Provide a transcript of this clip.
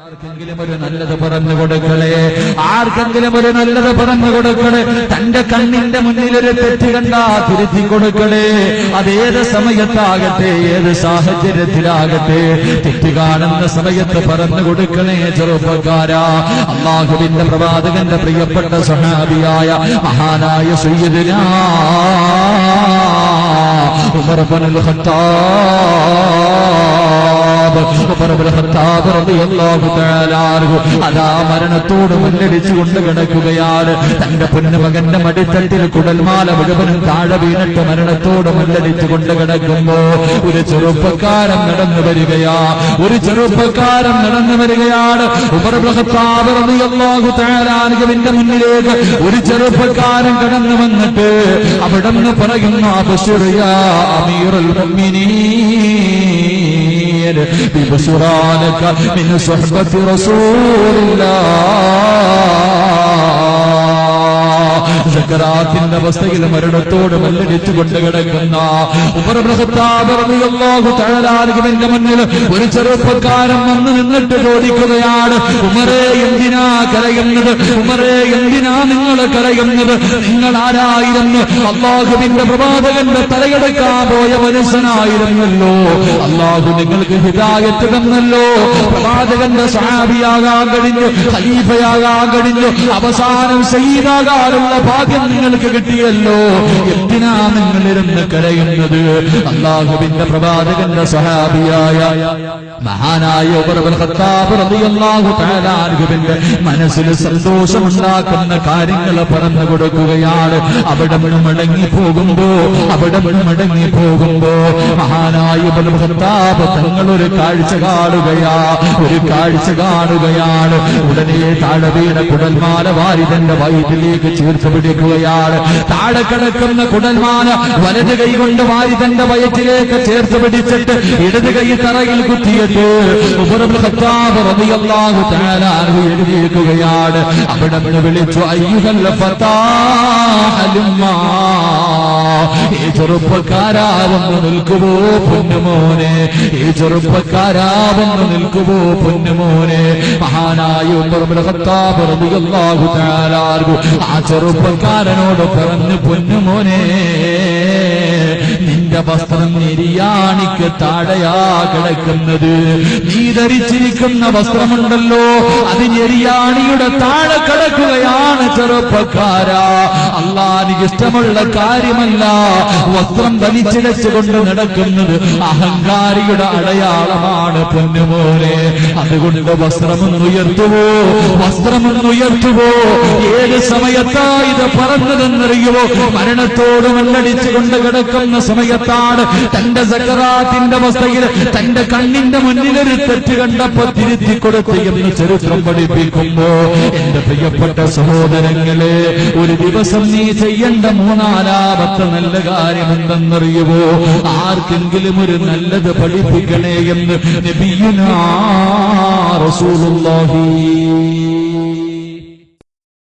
ആർക്കെങ്കിലും ഒരു നല്ലത് പറഞ്ഞു കൊടുക്കണേ, ആർക്കെങ്കിലും ഒരു നല്ലത് പറഞ്ഞു കൊടുക്കണേ. തന്റെ കണ്ണിന്റെ മുന്നിൽ ഒരു തെറ്റ് കണ്ടാ തിരുത്തി കൊടുക്കണേ. അതേത് സമയത്താകട്ടെ, ഏത് സാഹചര്യത്തിലാകട്ടെ, തെറ്റ് കാണുന്ന സമയത്ത് പറഞ്ഞു കൊടുക്കണേ ചെറുപ്പക്കാരാ. അല്ലാഹുവിന്റെ പ്രവാചകന്റെ പ്രിയപ്പെട്ട സഹാബിയായ മഹാനായ സയ്യിദുനാ ഉമർ ഇബ്നുൽ ഖത്താബ് റളിയല്ലാഹു തആല അൻഹു അതാ മരണത്തോട് മുന്നടിച്ചുകൊണ്ട് കിടക്കുകയാണ്. തന്റെ പൊന്നുമകന്റെ മടിത്തട്ടിൽ കുടൽമാല മുഴുവനും താഴെ വീണിട്ട് മരണത്തോട് മുന്നടിച്ചുകൊണ്ട് കിടക്കുമ്പോ ഒരു ചെറുപ്പക്കാരൻ നടന്നു വരികയാ, ഒരു ചെറുപ്പക്കാരൻ നടന്നു വരികയാണ്. ഉമർ ഇബ്നുൽ ഖത്താബ് റളിയല്ലാഹു തആല അൻഹുവിന്റെ മുന്നിലേക്ക് ഒരു ചെറുപ്പക്കാരൻ കടന്നു വന്നിട്ട് അവിടുന്ന് പറയുന്നു, അബ്ശിർ യാ അമീറുൽ മുഅ്മിനീൻ ببشرانك من صحبة رسول الله. സക്കറാത്തിന്റെ അവസ്ഥയിൽ മരണത്തോട് മല്ലടിച്ചുകൊണ്ട് കിടക്കുന്ന ഉമർ ഇബ്നുൽ ഖത്താബ് റളിയല്ലാഹു തആല അൻഹുവിന്റെ മുന്നിൽ ഒരു ചെറുപ്പക്കാരൻ വന്ന് നിന്നിട്ട് ചോദിക്കുകയാണ്, ഉമറേ എന്തിനാ കരയുന്നത്? ഉമറേ എന്തിനാ നിങ്ങൾ കരയുന്നത്? നിങ്ങൾ ആരായിരുന്നു? അല്ലാഹുവിന്റെ പ്രവാചകന്റെ തലയെടുക്കാൻ പോയ മനുഷ്യനായിരുന്നല്ലോ. അല്ലാഹു നിങ്ങൾക്ക് ഹിദായത്ത് തന്നല്ലോ. പ്രവാചകന്റെ സഹാബിയാകാൻ കഴിഞ്ഞു, ഖലീഫയാകാൻ കഴിഞ്ഞു, അവസാനം ശഹീദാകാനുള്ള ഭാഗ്യം നിങ്ങൾക്ക് കിട്ടിയല്ലോ. എന്തിനാ നിങ്ങളിരുന്ന് കരയുന്നത്? അല്ലാഹുവിന്റെ പ്രവാചകന്റെ സഹാബിയായ മഹാനായ ഉമർ ഇബ്നുൽ ഖത്താബ് റളിയല്ലാഹു തആല അൻഹുവിന്റെ മനസ്സിൽ സന്തോഷമുണ്ടാക്കുന്ന കാര്യങ്ങൾ പറഞ്ഞു കൊടുക്കുകയാണ്. അവിടെ മടങ്ങി പോകുമ്പോ മഹാനായ ഉമർ ഇബ്നുൽ ഖത്താബ് തങ്ങളൊരു കാഴ്ച കാണുകയാ, ഒരു കാഴ്ച കാണുകയാണ്. ഉടനെ താഴെ വീണ കുടൽമാല വാരി തന്റെ വയറ്റിലേക്ക് ചേർത്ത് പിടിക്കുകയാണ്. താഴെ കിടക്കുന്ന കുടൽമാല വലത് കൈ കൊണ്ട് വാരി തന്റെ വയറ്റിലേക്ക് ചേർത്ത് പിടിച്ചിട്ട് ഇടത് കൈ തറയിൽ കുത്തിയിട്ട് ഉമർ ഇബ്നുൽ ഖത്താബ് റളിയല്ലാഹു തആല അൻഹു എഴുന്നേൽക്കുകയാണ്. അവിടെ വിളിച്ചു, അയ്യുഹൽ ഫതാ ഹലുമ്മാ, ഈ ചെറുപ്പക്കാരാവെന്ന് നിൽക്കുവോ പൊന്നുമോനെ, ഈ ചെറുപ്പക്കാരാവെന്ന് നിൽക്കുവോ പൊന്നുമോനെ. മഹാനായ ഉമർ ഇബ്നുൽ ഖത്താബ് റളിയല്ലാഹു തആല അൻഹു ആ ചെറുപ്പക്കാരനോട് പറഞ്ഞു, പൊന്നുമോനെ, നിന്റെ വസ്ത്രം നെരിയാണിക്ക് താഴെയാ കിടക്കുന്നത്. നീ ധരിച്ചിരിക്കുന്ന വസ്ത്രമുണ്ടല്ലോ, അത് നെരിയാണിയുടെ താഴെ കിടക്കുകയാണ്. ചെറുപ്പക്കാരാ, അല്ലാഹുവിന് ഇഷ്ടമുള്ള കാര്യമല്ല വസ്ത്രം വലിച്ചിഴച്ചുകൊണ്ട് നടക്കുന്നത്. അഹങ്കാരിയുടെ അടയാളമാണ് പൊന്നുമോനെ. അതുകൊണ്ട് വസ്ത്രമൊന്നുയർത്തുവോ, വസ്ത്രമൊന്നുയർത്തുവോ. ഏത് സമയത്താ ഇത് പറഞ്ഞതെന്നറിയുവോ? മരണത്തോട് മല്ലടിച്ചുകൊണ്ട് കിടക്കുന്ന സമയത്താണ്. തന്റെ സക്കറാത്തിന്റെ അവസ്ഥയിൽ തന്റെ കണ്ണിന്റെ മുന്നിൽ ഒരു തെറ്റ് കണ്ടപ്പോ തിരുത്തി കൊടുത്തു എന്ന് ചരിത്രം പഠിപ്പിക്കുമ്പോ, എന്റെ പ്രിയപ്പെട്ട സഹോദരങ്ങളെ, ഒരു ദിവസം നീ ചെയ്യേണ്ട മൂന്നാലാമത്തെ നല്ല കാര്യം എന്തെന്നറിയുവോ? ആർക്കെങ്കിലും ഒരു നല്ലത് പഠിപ്പിക്കണേ എന്ന് നബിയുനാ റസൂലുള്ളാഹി